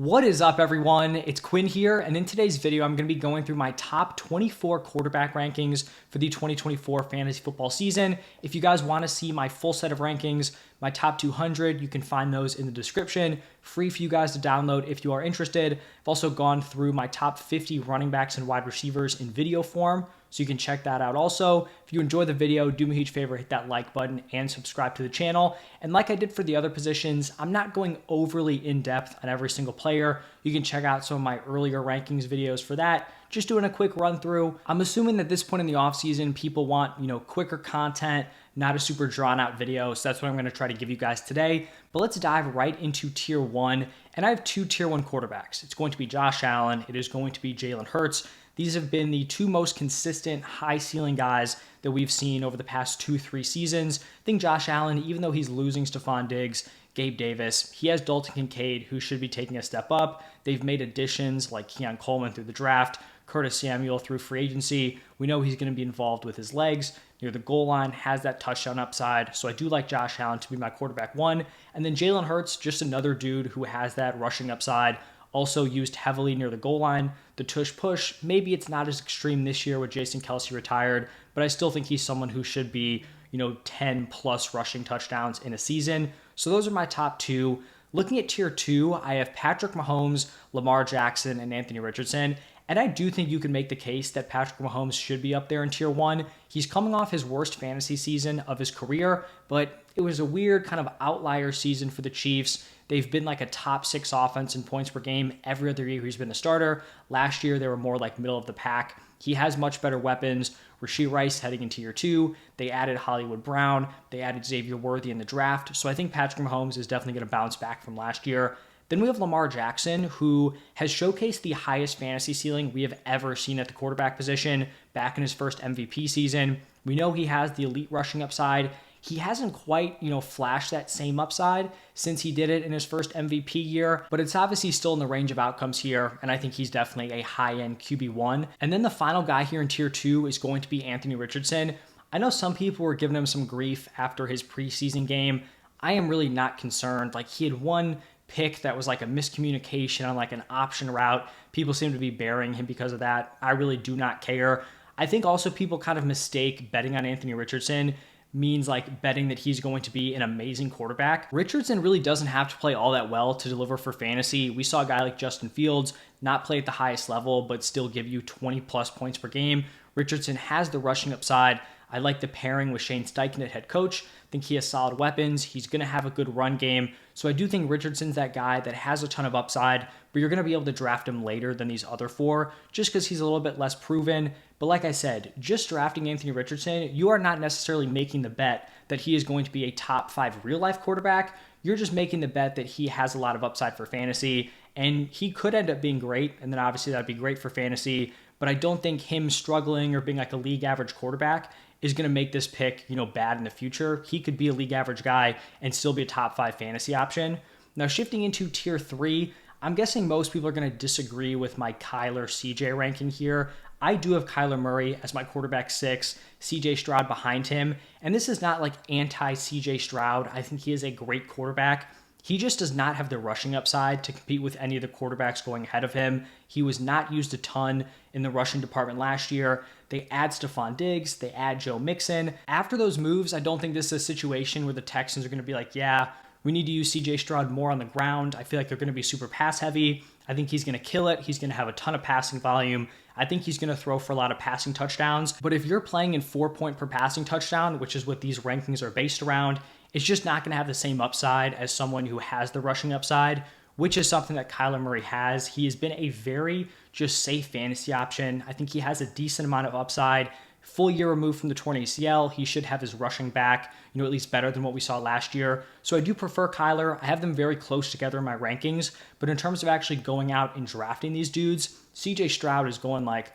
What is up, everyone? It's Quinn here, and in today's video, I'm going to be going through my top 24 quarterback rankings for the 2024 fantasy football season. If you guys want to see my full set of rankings, my top 200, you can find those in the description. Free for you guys to download if you are interested. I've also gone through my top 50 running backs and wide receivers in video form, so you can check that out also. If you enjoy the video, do me a huge favor, hit that like button and subscribe to the channel. And like I did for the other positions, I'm not going overly in-depth on every single player. You can check out some of my earlier rankings videos for that. Just doing a quick run through. I'm assuming that at this point in the offseason, people want, quicker content, not a super drawn out video. So that's what I'm going to try to give you guys today. But let's dive right into tier one. And I have two tier one quarterbacks. It's going to be Josh Allen. It is going to be Jalen Hurts. These have been the two most consistent high ceiling guys that we've seen over the past 2-3 seasons. I think Josh Allen, even though he's losing Stephon Diggs, Gabe Davis, he has Dalton Kincaid, who should be taking a step up. They've made additions like Keon Coleman through the draft, Curtis Samuel through free agency. We know he's going to be involved with his legs near the goal line, has that touchdown upside. So I do like Josh Allen to be my quarterback one. And then Jalen Hurts, just another dude who has that rushing upside, also used heavily near the goal line. The tush push, maybe it's not as extreme this year with Jason Kelce retired, but I still think he's someone who should be, 10 plus rushing touchdowns in a season. So those are my top two. Looking at tier two, I have Patrick Mahomes, Lamar Jackson, and Anthony Richardson. And I do think you can make the case that Patrick Mahomes should be up there in tier one. He's coming off his worst fantasy season of his career, but it was a weird kind of outlier season for the Chiefs. They've been like a top 6 offense in points per game every other year he's been the starter. Last year, they were more like middle of the pack. He has much better weapons. Rashee Rice heading into tier two. They added Hollywood Brown. They added Xavier Worthy in the draft. So I think Patrick Mahomes is definitely going to bounce back from last year. Then we have Lamar Jackson, who has showcased the highest fantasy ceiling we have ever seen at the quarterback position back in his first MVP season. We know he has the elite rushing upside. He hasn't quite, flashed that same upside since he did it in his first MVP year, but it's obviously still in the range of outcomes here, and I think he's definitely a high-end QB1. And then the final guy here in tier two is going to be Anthony Richardson. I know some people were giving him some grief after his preseason game. I am really not concerned. Like, he had one pick that was like a miscommunication on like an option route. People seem to be burying him because of that. I really do not care. I think also people kind of mistake betting on Anthony Richardson means like betting that he's going to be an amazing quarterback. Richardson really doesn't have to play all that well to deliver for fantasy. We saw a guy like Justin Fields not play at the highest level, but still give you 20 plus points per game. Richardson has the rushing upside. I like the pairing with Shane Steichen at head coach. I think he has solid weapons. He's going to have a good run game. So I do think Richardson's that guy that has a ton of upside, but you're going to be able to draft him later than these other four just because he's a little bit less proven. But like I said, just drafting Anthony Richardson, you are not necessarily making the bet that he is going to be a top 5 real life quarterback. You're just making the bet that he has a lot of upside for fantasy, and he could end up being great. And then obviously that'd be great for fantasy, but I don't think him struggling or being like a league average quarterback is going to make this pick, bad in the future. He could be a league average guy and still be a top 5 fantasy option. Now, shifting into tier 3, I'm guessing most people are going to disagree with my Kyler CJ ranking here. I do have Kyler Murray as my quarterback 6, CJ Stroud behind him. And this is not like anti-CJ Stroud. I think he is a great quarterback. He just does not have the rushing upside to compete with any of the quarterbacks going ahead of him. He was not used a ton in the rushing department last year. They add Stephon Diggs. They add Joe Mixon. After those moves, I don't think this is a situation where the Texans are going to be like, yeah, we need to use CJ Stroud more on the ground. I feel like they're going to be super pass heavy. I think he's going to kill it. He's going to have a ton of passing volume. I think he's going to throw for a lot of passing touchdowns. But if you're playing in 4 point per passing touchdown, which is what these rankings are based around, it's just not going to have the same upside as someone who has the rushing upside, which is something that Kyler Murray has. He has been a very just safe fantasy option. I think he has a decent amount of upside. Full year removed from the torn ACL, he should have his rushing back, at least better than what we saw last year. So I do prefer Kyler. I have them very close together in my rankings, but in terms of actually going out and drafting these dudes, CJ Stroud is going like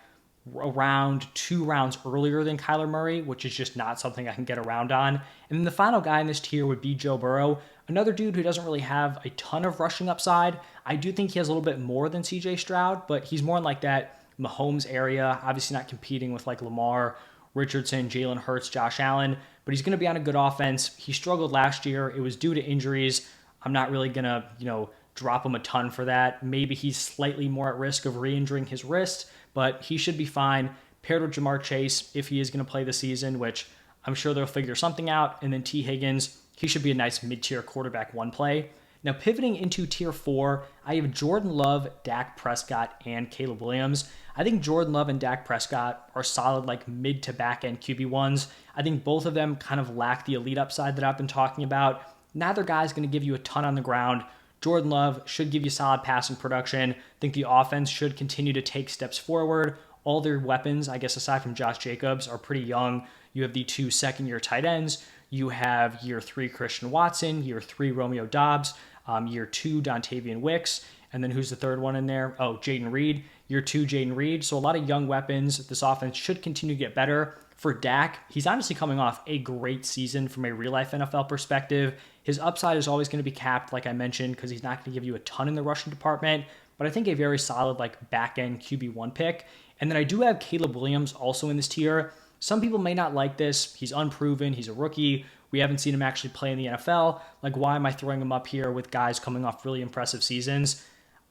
around 2 rounds earlier than Kyler Murray, which is just not something I can get around on. And then the final guy in this tier would be Joe Burrow, another dude who doesn't really have a ton of rushing upside. I do think he has a little bit more than CJ Stroud, but he's more in like that Mahomes area, obviously not competing with like Lamar, Richardson, Jalen Hurts, Josh Allen, but he's going to be on a good offense. He struggled last year. It was due to injuries. I'm not really going to, drop him a ton for that. Maybe he's slightly more at risk of re-injuring his wrist, but he should be fine. Paired with Jamar Chase, if he is going to play the season, which I'm sure they'll figure something out. And then T. Higgins, he should be a nice mid-tier quarterback one play. Now, pivoting into tier 4, I have Jordan Love, Dak Prescott, and Caleb Williams. I think Jordan Love and Dak Prescott are solid, like mid to back end QB1s. I think both of them kind of lack the elite upside that I've been talking about. Neither guy's going to give you a ton on the ground. Jordan Love should give you solid passing production. I think the offense should continue to take steps forward. All their weapons, I guess aside from Josh Jacobs, are pretty young. You have the 2 second-year tight ends. You have year 3 Christian Watson, year 3 Romeo Doubs, year 2 Dontavian Wicks, and then who's the third one in there? Oh, Jaden Reed. Year 2 Jaden Reed. So a lot of young weapons. This offense should continue to get better. For Dak, he's honestly coming off a great season from a real-life NFL perspective. His upside is always going to be capped, like I mentioned, because he's not going to give you a ton in the rushing department, but I think a very solid like back-end QB1 pick. And then I do have Caleb Williams also in this tier. Some people may not like this. He's unproven. He's a rookie. We haven't seen him actually play in the NFL. Like, why am I throwing him up here with guys coming off really impressive seasons?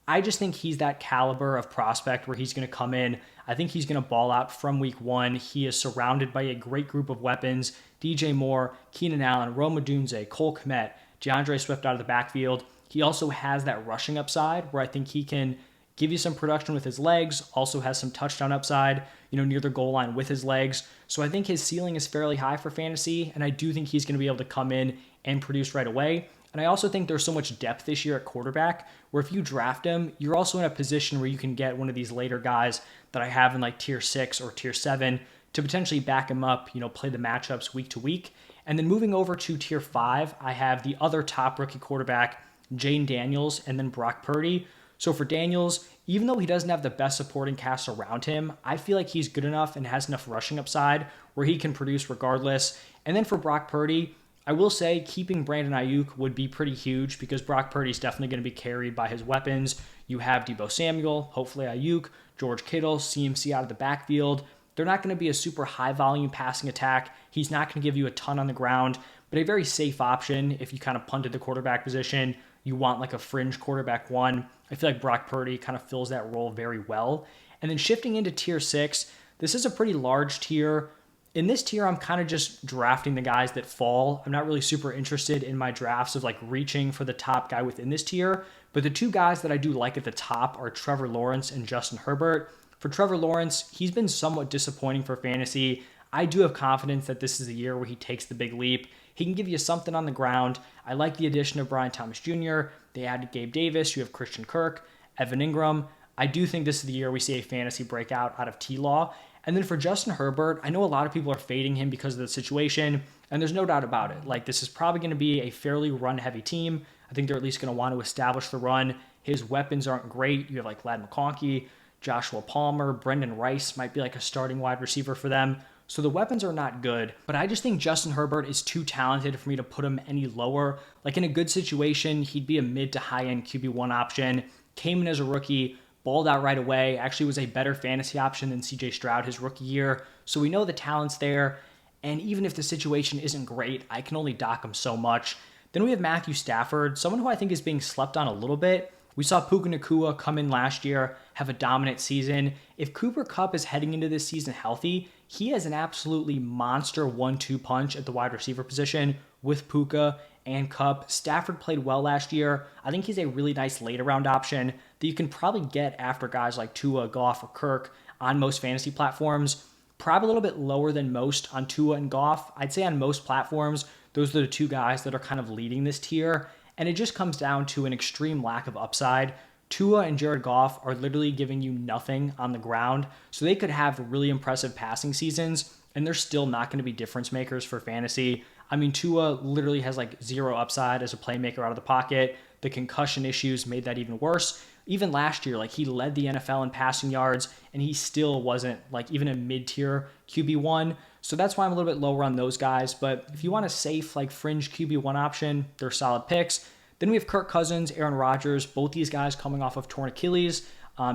I just think he's that caliber of prospect where he's going to come in. I think he's going to ball out from week 1. He is surrounded by a great group of weapons. DJ Moore, Keenan Allen, Rome Odunze, Cole Kmet, DeAndre Swift out of the backfield. He also has that rushing upside where I think he can give you some production with his legs, also has some touchdown upside, near the goal line with his legs. So I think his ceiling is fairly high for fantasy, and I do think he's going to be able to come in and produce right away. And I also think there's so much depth this year at quarterback where if you draft him, you're also in a position where you can get one of these later guys that I have in like tier 6 or tier 7 to potentially back him up, play the matchups week to week. And then moving over to tier 5, I have the other top rookie quarterback, Jane Daniels, and then Brock Purdy. So for Daniels, even though he doesn't have the best supporting cast around him, I feel like he's good enough and has enough rushing upside where he can produce regardless. And then for Brock Purdy, I will say keeping Brandon Ayuk would be pretty huge because Brock Purdy is definitely going to be carried by his weapons. You have Deebo Samuel, hopefully Ayuk, George Kittle, CMC out of the backfield. They're not going to be a super high volume passing attack. He's not going to give you a ton on the ground, but a very safe option if you kind of punted the quarterback position. You want like a fringe quarterback 1. I feel like Brock Purdy kind of fills that role very well. And then shifting into tier 6, this is a pretty large tier. In this tier, I'm kind of just drafting the guys that fall. I'm not really super interested in my drafts of like reaching for the top guy within this tier. But the 2 guys that I do like at the top are Trevor Lawrence and Justin Herbert. For Trevor Lawrence, he's been somewhat disappointing for fantasy. I do have confidence that this is the year where he takes the big leap. He can give you something on the ground. I like the addition of Brian Thomas Jr. They added Gabe Davis. You have Christian Kirk, Evan Ingram. I do think this is the year we see a fantasy breakout out of T-Law. And then for Justin Herbert, I know a lot of people are fading him because of the situation, and there's no doubt about it. Like, this is probably going to be a fairly run-heavy team. I think they're at least going to want to establish the run. His weapons aren't great. You have like Ladd McConkey, Joshua Palmer, Brendan Rice might be like a starting wide receiver for them. So the weapons are not good, but I just think Justin Herbert is too talented for me to put him any lower. Like in a good situation, he'd be a mid to high end QB1 option. Came in as a rookie, balled out right away, actually was a better fantasy option than CJ Stroud his rookie year. So we know the talent's there. And even if the situation isn't great, I can only dock him so much. Then we have Matthew Stafford, someone who I think is being slept on a little bit. We saw Puka Nacua come in last year, have a dominant season. If Cooper Kupp is heading into this season healthy, he has an absolutely monster 1-2 punch at the wide receiver position with Puka and Kupp. Stafford played well last year. I think he's a really nice later round option that you can probably get after guys like Tua, Goff, or Kirk on most fantasy platforms. Probably a little bit lower than most on Tua and Goff. I'd say on most platforms, those are the 2 guys that are kind of leading this tier. And it just comes down to an extreme lack of upside. Tua and Jared Goff are literally giving you nothing on the ground. So they could have really impressive passing seasons, and they're still not going to be difference makers for fantasy. I mean, Tua literally has like 0 upside as a playmaker out of the pocket. The concussion issues made that even worse. Even last year, like he led the NFL in passing yards, and he still wasn't like even a mid-tier QB1. So that's why I'm a little bit lower on those guys. But if you want a safe like fringe QB1 option, they're solid picks. Then we have Kirk Cousins, Aaron Rodgers, both these guys coming off of torn Achilles,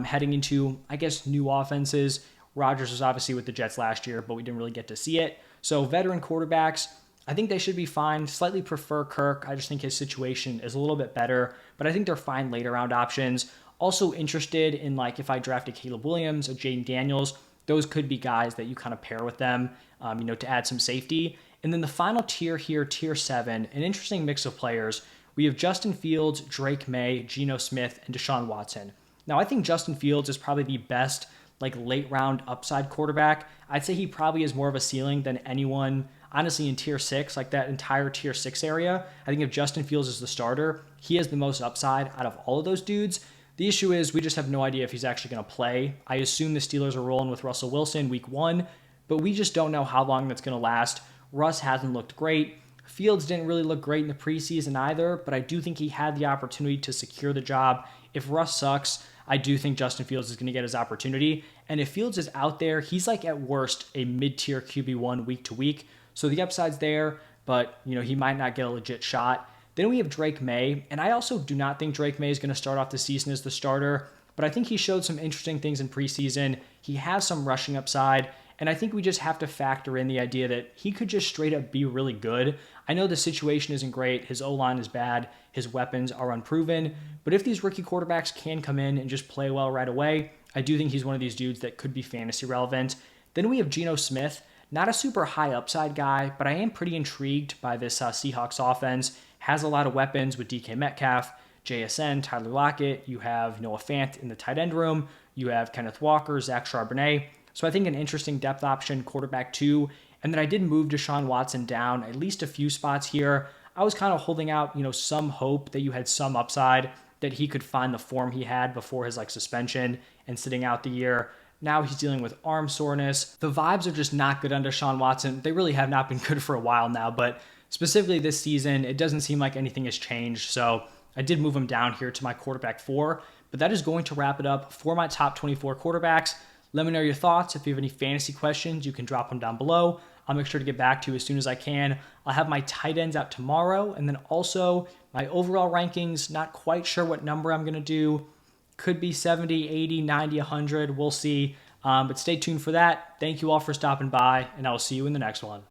heading into, I guess, new offenses. Rodgers was obviously with the Jets last year, but we didn't really get to see it. So veteran quarterbacks, I think they should be fine. Slightly prefer Kirk. I just think his situation is a little bit better, but I think they're fine later round options. Also interested in like if I drafted Caleb Williams or Jaden Daniels, those could be guys that you kind of pair with them, to add some safety. And then the final tier here, tier 7, an interesting mix of players. We have Justin Fields, Drake May, Geno Smith, and Deshaun Watson. Now, I think Justin Fields is probably the best like late round upside quarterback. I'd say he probably has more of a ceiling than anyone, honestly, in tier 6, like that entire tier 6 area. I think if Justin Fields is the starter, he has the most upside out of all of those dudes. The issue is we just have no idea if he's actually going to play. I assume the Steelers are rolling with Russell Wilson week 1, but we just don't know how long that's going to last. Russ hasn't looked great. Fields didn't really look great in the preseason either, but I do think he had the opportunity to secure the job. If Russ sucks, I do think Justin Fields is going to get his opportunity. And if Fields is out there, he's like at worst a mid-tier QB1 week to week. So the upside's there, but he might not get a legit shot. Then we have Drake May, and I also do not think Drake May is going to start off the season as the starter, but I think he showed some interesting things in preseason. He has some rushing upside, and I think we just have to factor in the idea that he could just straight up be really good. I know the situation isn't great. His O-line is bad. His weapons are unproven. But if these rookie quarterbacks can come in and just play well right away, I do think he's one of these dudes that could be fantasy relevant. Then we have Geno Smith. Not a super high upside guy, but I am pretty intrigued by this Seahawks offense. Has a lot of weapons with DK Metcalf, JSN, Tyler Lockett. You have Noah Fant in the tight end room. You have Kenneth Walker, Zach Charbonnet. So I think an interesting depth option, quarterback 2. And then I did move Deshaun Watson down at least a few spots here. I was kind of holding out, some hope that you had some upside, that he could find the form he had before his suspension and sitting out the year. Now he's dealing with arm soreness. The vibes are just not good on Deshaun Watson. They really have not been good for a while now, but specifically this season, it doesn't seem like anything has changed. So I did move him down here to my quarterback 4, but that is going to wrap it up for my top 24 quarterbacks. Let me know your thoughts. If you have any fantasy questions, you can drop them down below. I'll make sure to get back to you as soon as I can. I'll have my tight ends out tomorrow, and then also my overall rankings. Not quite sure what number I'm going to do. Could be 70, 80, 90, 100. We'll see. But stay tuned for that. Thank you all for stopping by, and I will see you in the next one.